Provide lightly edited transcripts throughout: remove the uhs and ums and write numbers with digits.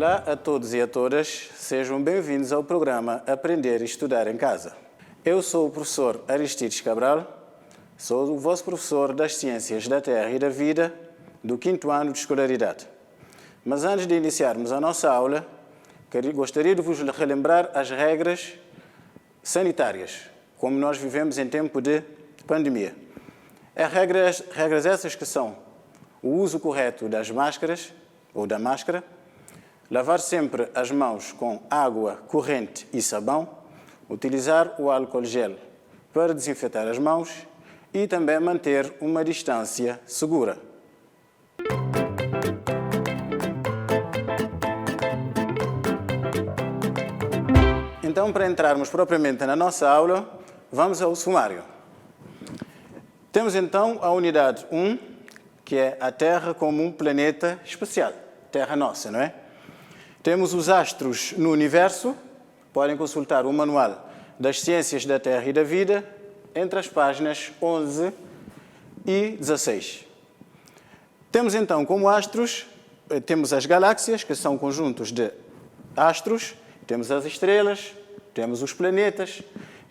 Olá a todos e a todas, sejam bem-vindos ao programa Aprender e Estudar em Casa. Eu sou o professor Aristides Cabral, sou o vosso professor das Ciências da Terra e da Vida do 5º ano de escolaridade. Mas antes de iniciarmos a nossa aula, gostaria de vos relembrar as regras sanitárias, como nós vivemos em tempo de pandemia. Regras essas que são o uso correto das máscaras ou da máscara, lavar sempre as mãos com água corrente e sabão, utilizar o álcool gel para desinfetar as mãos e também manter uma distância segura. Então, para entrarmos propriamente na nossa aula, vamos ao sumário. Temos então a unidade 1, que é a Terra como um planeta especial, Terra nossa, não é? Temos os astros no universo, podem consultar o manual das Ciências da Terra e da Vida, entre as páginas 11 e 16. Temos então como astros, temos as galáxias, que são conjuntos de astros, temos as estrelas, temos os planetas,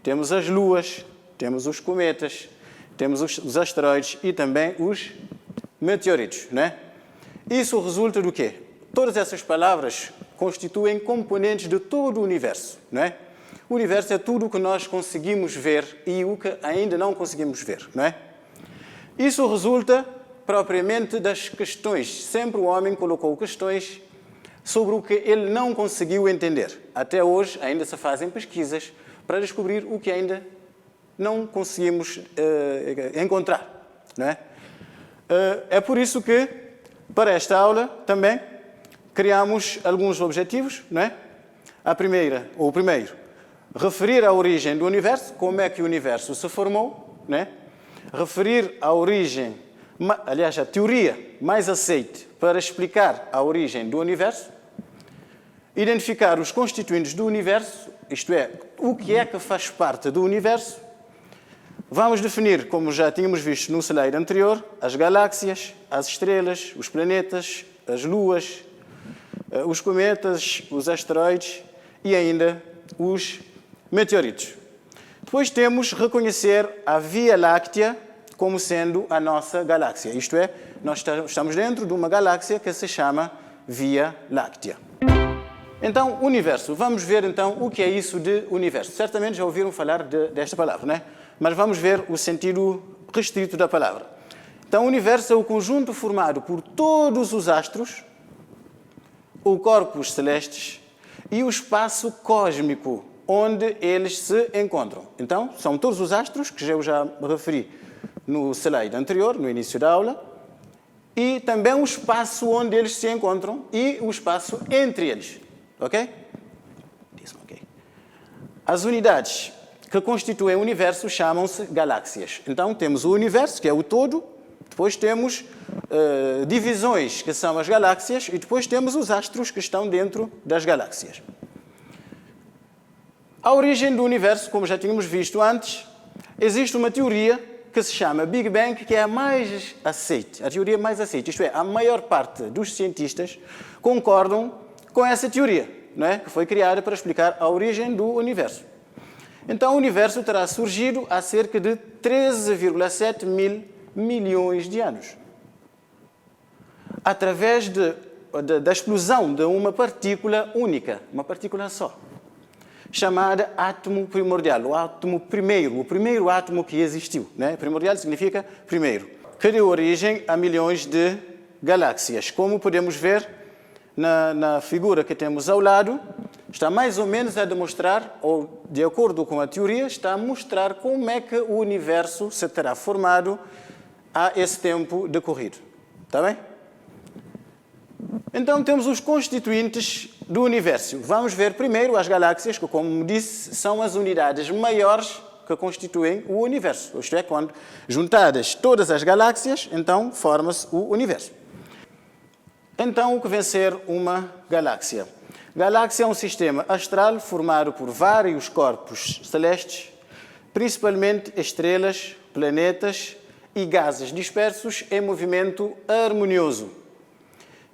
temos as luas, temos os cometas, temos os asteroides e também os meteoritos, não é? Isso resulta do quê? Todas essas palavras constituem componentes de todo o universo, não é? O universo é tudo o que nós conseguimos ver e o que ainda não conseguimos ver, não é? Isso resulta propriamente das questões. Sempre o homem colocou questões sobre o que ele não conseguiu entender. Até hoje ainda se fazem pesquisas para descobrir o que ainda não conseguimos encontrar, não é? É por isso que, para esta aula, também criamos alguns objetivos, não é? O primeiro, referir a origem do universo, como é que o universo se formou, não é? Referir a origem, aliás, a teoria mais aceite para explicar a origem do universo, identificar os constituintes do universo, isto é, o que é que faz parte do universo. Vamos definir, como já tínhamos visto no slide anterior, as galáxias, as estrelas, os planetas, as luas, os cometas, os asteroides e ainda os meteoritos. Depois temos reconhecer a Via Láctea como sendo a nossa galáxia. Isto é, nós estamos dentro de uma galáxia que se chama Via Láctea. Então, universo. Vamos ver então o que é isso de universo. Certamente já ouviram falar desta palavra, não é? Mas vamos ver o sentido restrito da palavra. Então, o universo é o conjunto formado por todos os astros, o corpos celestes e o espaço cósmico onde eles se encontram. Então, são todos os astros, que eu já me referi no slide anterior, no início da aula, e também o espaço onde eles se encontram e o espaço entre eles. Ok? As unidades que constituem o universo chamam-se galáxias. Então, temos o universo, que é o todo, depois temos divisões, que são as galáxias, e depois temos os astros que estão dentro das galáxias. A origem do universo, como já tínhamos visto antes, existe uma teoria que se chama Big Bang, que é a mais aceite, a teoria mais aceite. Isto é, a maior parte dos cientistas concordam com essa teoria, não é? Que foi criada para explicar a origem do universo. Então, o universo terá surgido há cerca de 13,7 mil milhões de anos, através da explosão de uma partícula única, uma partícula só, chamada átomo primordial, o primeiro átomo que existiu, né? Primordial significa primeiro, que deu origem a milhões de galáxias. Como podemos ver na figura que temos ao lado, está mais ou menos a demonstrar, ou de acordo com a teoria, está a mostrar como é que o universo se terá formado a esse tempo decorrido. Está bem? Então, temos os constituintes do universo. Vamos ver primeiro as galáxias, que, como disse, são as unidades maiores que constituem o universo. Isto é, quando juntadas todas as galáxias, então forma-se o universo. Então, o que vem ser uma galáxia? Galáxia é um sistema astral formado por vários corpos celestes, principalmente estrelas, planetas e gases dispersos em movimento harmonioso.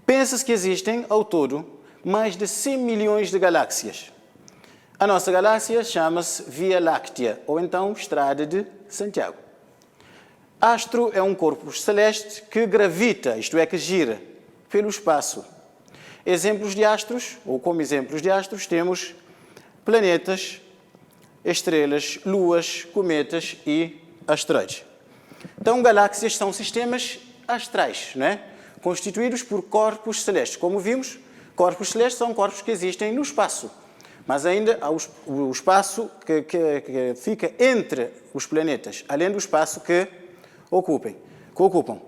Pensa-se que existem, ao todo, mais de 100 milhões de galáxias. A nossa galáxia chama-se Via Láctea, ou então Estrada de Santiago. Astro é um corpo celeste que gravita, isto é, que gira pelo espaço. Exemplos de astros, ou como exemplos de astros, temos planetas, estrelas, luas, cometas e asteroides. Então, galáxias são sistemas astrais, né? Constituídos por corpos celestes. Como vimos, corpos celestes são corpos que existem no espaço, mas ainda há o espaço que fica entre os planetas, além do espaço que ocupam.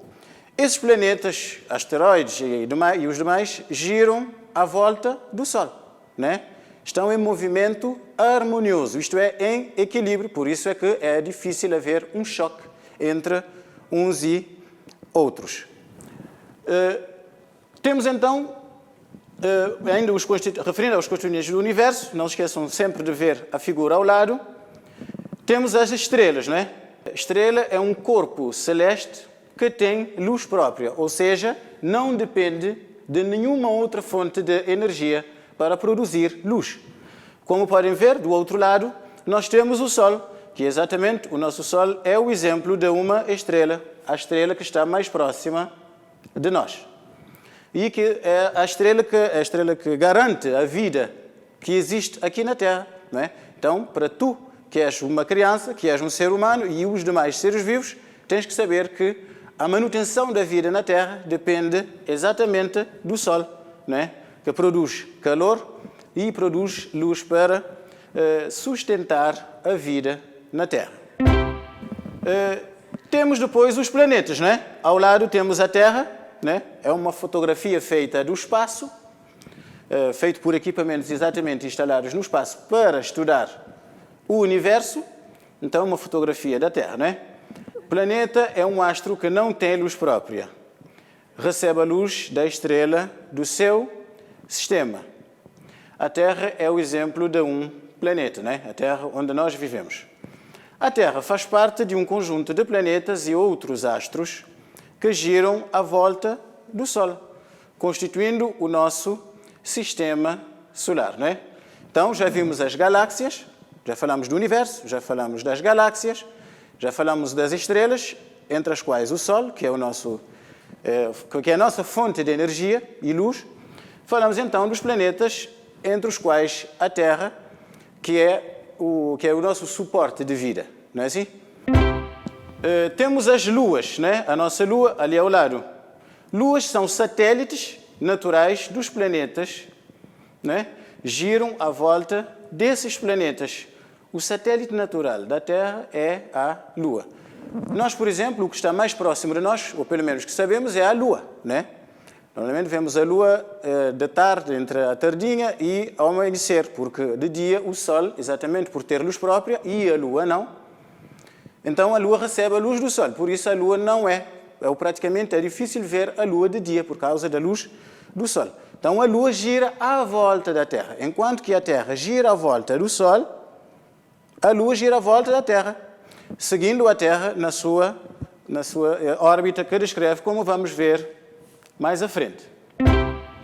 Esses planetas, asteroides e os demais, giram à volta do Sol, né? Estão em movimento harmonioso, isto é, em equilíbrio, por isso é que é difícil haver um choque entre uns e outros. Temos então, ainda referindo aos constituintes do universo, não se esqueçam sempre de ver a figura ao lado, temos as estrelas, né? A estrela é um corpo celeste que tem luz própria, ou seja, não depende de nenhuma outra fonte de energia para produzir luz. Como podem ver, do outro lado, nós temos o Sol, que exatamente o nosso Sol é o exemplo de uma estrela, a estrela que está mais próxima de nós. E que é a estrela que garante a vida que existe aqui na Terra, não é? Então, para tu, que és uma criança, que és um ser humano e os demais seres vivos, tens que saber que a manutenção da vida na Terra depende exatamente do Sol, né? Que produz calor e produz luz para sustentar a vida na Terra. Temos depois os planetas, né? Ao lado temos a Terra, né? É uma fotografia feita do espaço, feito por equipamentos exatamente instalados no espaço para estudar o universo. Então, uma fotografia da Terra, né? Planeta é um astro que não tem luz própria. Recebe a luz da estrela do seu sistema. A Terra é o exemplo de um planeta, né? A Terra onde nós vivemos. A Terra faz parte de um conjunto de planetas e outros astros que giram à volta do Sol, constituindo o nosso sistema solar, né? Então, já vimos as galáxias, já falamos do universo, já falamos das galáxias, já falamos das estrelas, entre as quais o Sol, que é a nossa fonte de energia e luz. Falamos então dos planetas, entre os quais a Terra, que é o nosso suporte de vida, não é assim? Temos as luas, né? A nossa lua ali ao lado. Luas são satélites naturais dos planetas, né? Giram à volta desses planetas. O satélite natural da Terra é a Lua. Nós, por exemplo, o que está mais próximo de nós, ou pelo menos que sabemos, é a Lua, né? Normalmente vemos a Lua de tarde, entre a tardinha e ao amanhecer, porque de dia o Sol, exatamente por ter luz própria, e a Lua não. Então a Lua recebe a luz do Sol, por isso a Lua não praticamente é difícil ver a Lua de dia, por causa da luz do Sol. Então a Lua gira à volta da Terra. Enquanto que a Terra gira à volta do Sol, a Lua gira à volta da Terra, seguindo a Terra na sua órbita que descreve, como vamos ver mais à frente.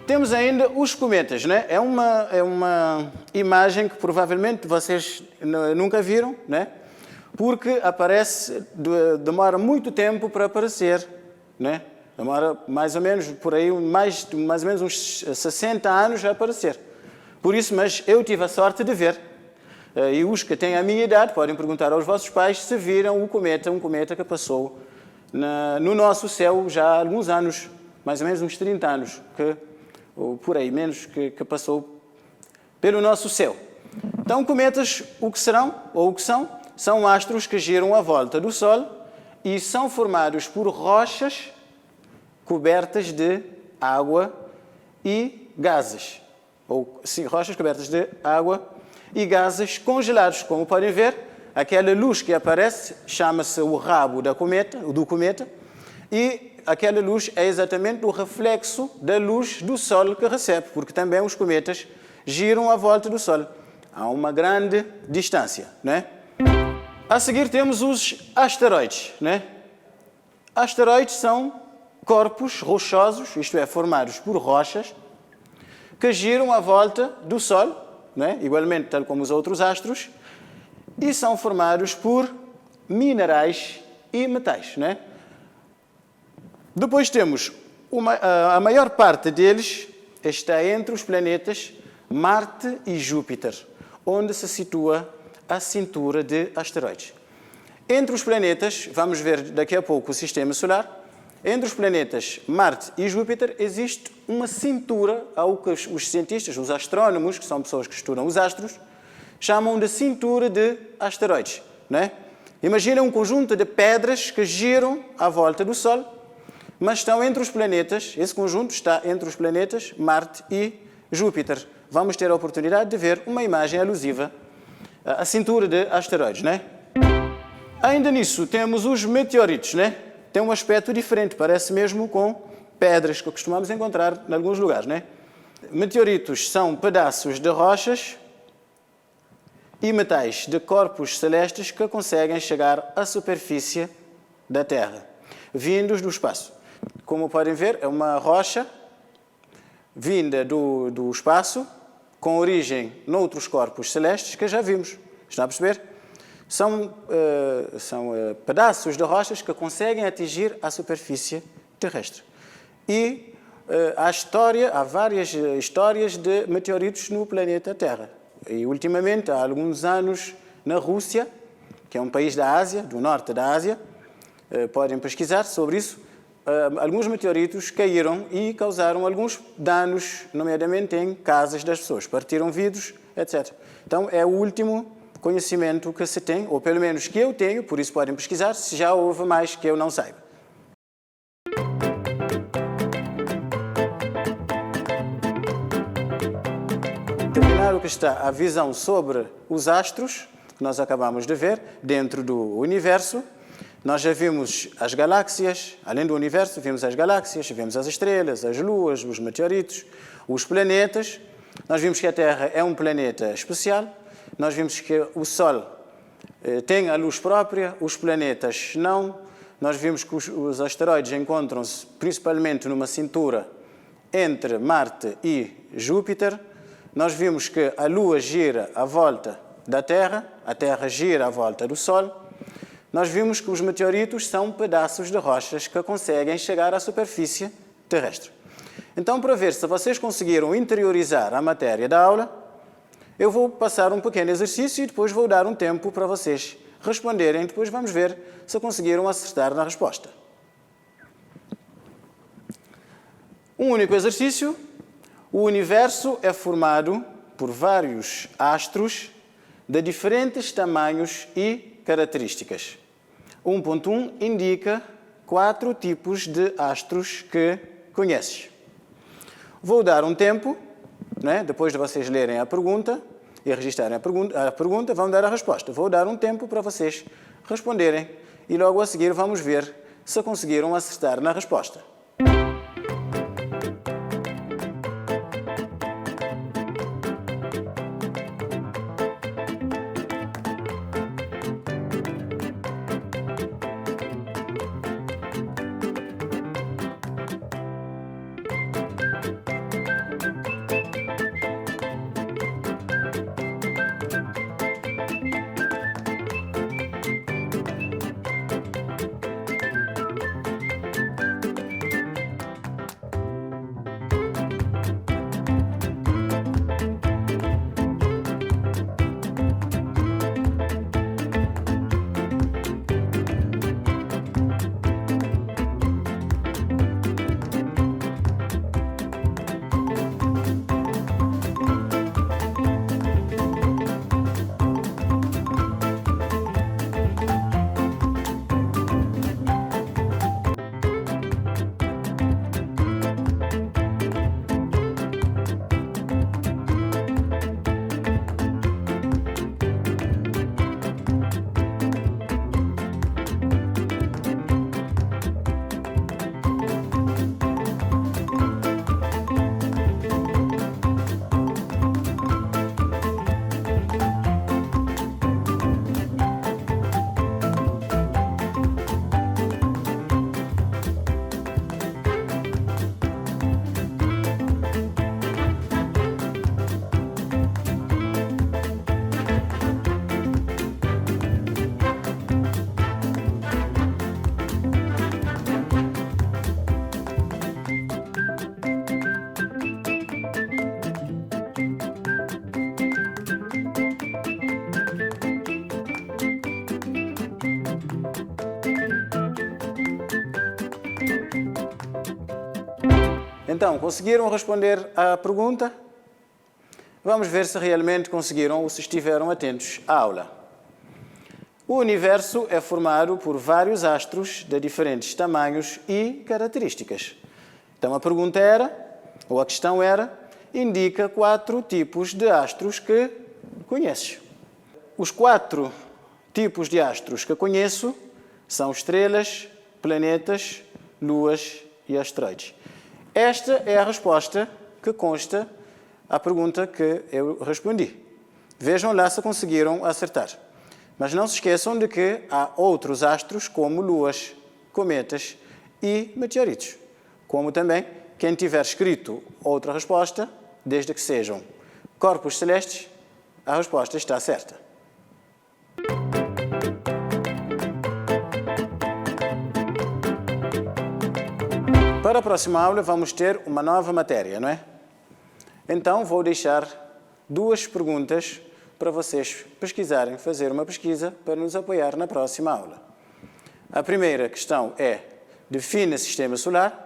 Temos ainda os cometas, né? É uma imagem que provavelmente vocês nunca viram, né? Porque demora muito tempo para aparecer, né? Demora mais ou menos por aí, mais ou menos uns 60 anos a aparecer. Por isso, mas eu tive a sorte de ver. E os que têm a minha idade podem perguntar aos vossos pais se viram um cometa que passou no nosso céu já há alguns anos, mais ou menos uns 30 anos, ou por aí menos, que passou pelo nosso céu. Então, cometas, o que são astros que giram à volta do Sol e são formados por rochas cobertas de água e gases. Rochas cobertas de água e gases congelados. Como podem ver, aquela luz que aparece chama-se o rabo do cometa, e aquela luz é exatamente o reflexo da luz do Sol que recebe, porque também os cometas giram à volta do Sol. Há uma grande distância, né? A seguir temos os asteroides, né? Asteroides são corpos rochosos, isto é, formados por rochas, que giram à volta do Sol, né? Igualmente tal como os outros astros, e são formados por minerais e metais, né? Depois temos a maior parte deles está entre os planetas Marte e Júpiter, onde se situa a cintura de asteroides. Entre os planetas, vamos ver daqui a pouco o Sistema Solar, entre os planetas Marte e Júpiter existe uma cintura ao que os cientistas, os astrónomos, que são pessoas que estudam os astros, chamam de cintura de asteroides, né? Imagina um conjunto de pedras que giram à volta do Sol, mas estão entre os planetas, esse conjunto está entre os planetas Marte e Júpiter. Vamos ter a oportunidade de ver uma imagem alusiva à cintura de asteroides, né? Ainda nisso, temos os meteoritos, né? Tem um aspecto diferente, parece mesmo com pedras que costumamos encontrar em alguns lugares, né? Meteoritos são pedaços de rochas e metais de corpos celestes que conseguem chegar à superfície da Terra, vindos do espaço. Como podem ver, é uma rocha vinda do espaço, com origem noutros corpos celestes que já vimos. Estão a perceber? São pedaços de rochas que conseguem atingir a superfície terrestre. E há várias histórias de meteoritos no planeta Terra. E, ultimamente, há alguns anos, na Rússia, que é um país da Ásia, do norte da Ásia, podem pesquisar sobre isso, alguns meteoritos caíram e causaram alguns danos, nomeadamente em casas das pessoas, partiram vidros, etc. Então, é o último conhecimento que se tem, ou pelo menos que eu tenho, por isso podem pesquisar, se já houve mais que eu não saiba. Terminar o que está a visão sobre os astros, que nós acabamos de ver, dentro do universo. Nós já vimos as galáxias, além do universo, vimos as galáxias, vimos as estrelas, as luas, os meteoritos, os planetas. Nós vimos que a Terra é um planeta especial. Nós vimos que o Sol tem a luz própria, os planetas não. Nós vimos que os asteroides encontram-se principalmente numa cintura entre Marte e Júpiter. Nós vimos que a Lua gira à volta da Terra, a Terra gira à volta do Sol. Nós vimos que os meteoritos são pedaços de rochas que conseguem chegar à superfície terrestre. Então, para ver se vocês conseguiram interiorizar a matéria da aula, eu vou passar um pequeno exercício e depois vou dar um tempo para vocês responderem. Depois vamos ver se conseguiram acertar na resposta. Um único exercício. O universo é formado por vários astros de diferentes tamanhos e características. 1.1 indica 4 tipos de astros que conheces. Vou dar um tempo, né? Depois de vocês lerem a pergunta e registrarem a pergunta, vão dar a resposta. Vou dar um tempo para vocês responderem e logo a seguir vamos ver se conseguiram acertar na resposta. Então, conseguiram responder à pergunta? Vamos ver se realmente conseguiram ou se estiveram atentos à aula. O universo é formado por vários astros de diferentes tamanhos e características. Então, a pergunta era, ou a questão era, indica 4 tipos de astros que conheces. Os 4 tipos de astros que conheço são estrelas, planetas, luas e asteroides. Esta é a resposta que consta à pergunta que eu respondi. Vejam lá se conseguiram acertar. Mas não se esqueçam de que há outros astros como luas, cometas e meteoritos. Como também, quem tiver escrito outra resposta, desde que sejam corpos celestes, a resposta está certa. Para a próxima aula vamos ter uma nova matéria, não é? Então vou deixar 2 perguntas para vocês pesquisarem, fazer uma pesquisa para nos apoiar na próxima aula. A primeira questão é: define sistema solar.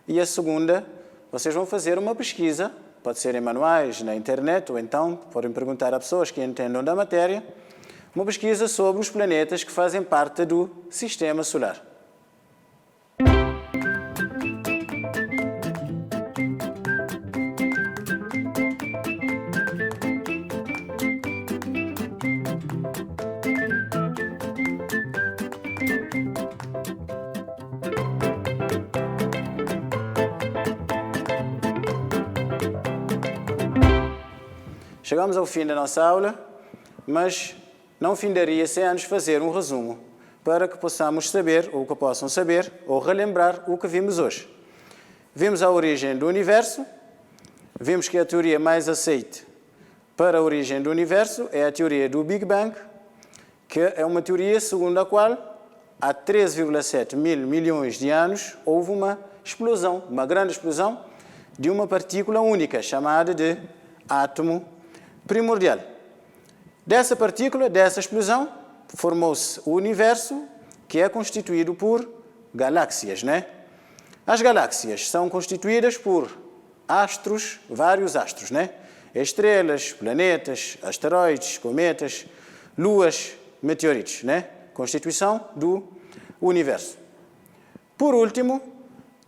E a segunda, vocês vão fazer uma pesquisa, pode ser em manuais, na internet, ou então podem perguntar a pessoas que entendam da matéria, uma pesquisa sobre os planetas que fazem parte do sistema solar. Chegamos ao fim da nossa aula, mas não findaria sem antes fazer um resumo, para que possamos saber, ou que possam saber, ou relembrar o que vimos hoje. Vimos a origem do universo, vimos que a teoria mais aceite para a origem do universo é a teoria do Big Bang, que é uma teoria segundo a qual, há 13,7 mil milhões de anos, houve uma explosão, uma grande explosão, de uma partícula única, chamada de átomo primordial. Dessa partícula, dessa explosão, formou-se o universo, que é constituído por galáxias, né? As galáxias são constituídas por astros, vários astros, né? Estrelas, planetas, asteroides, cometas, luas, meteoritos, né? Constituição do universo. Por último,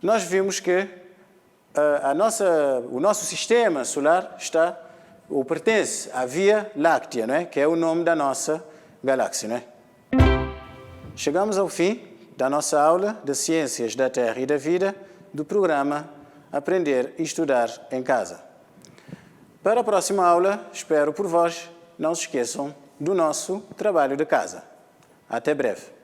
nós vimos que o nosso sistema solar está ou pertence à Via Láctea, não é? Que é o nome da nossa galáxia. Não é? Chegamos ao fim da nossa aula de Ciências da Terra e da Vida do programa Aprender e Estudar em Casa. Para a próxima aula, espero por vós, não se esqueçam do nosso trabalho de casa. Até breve.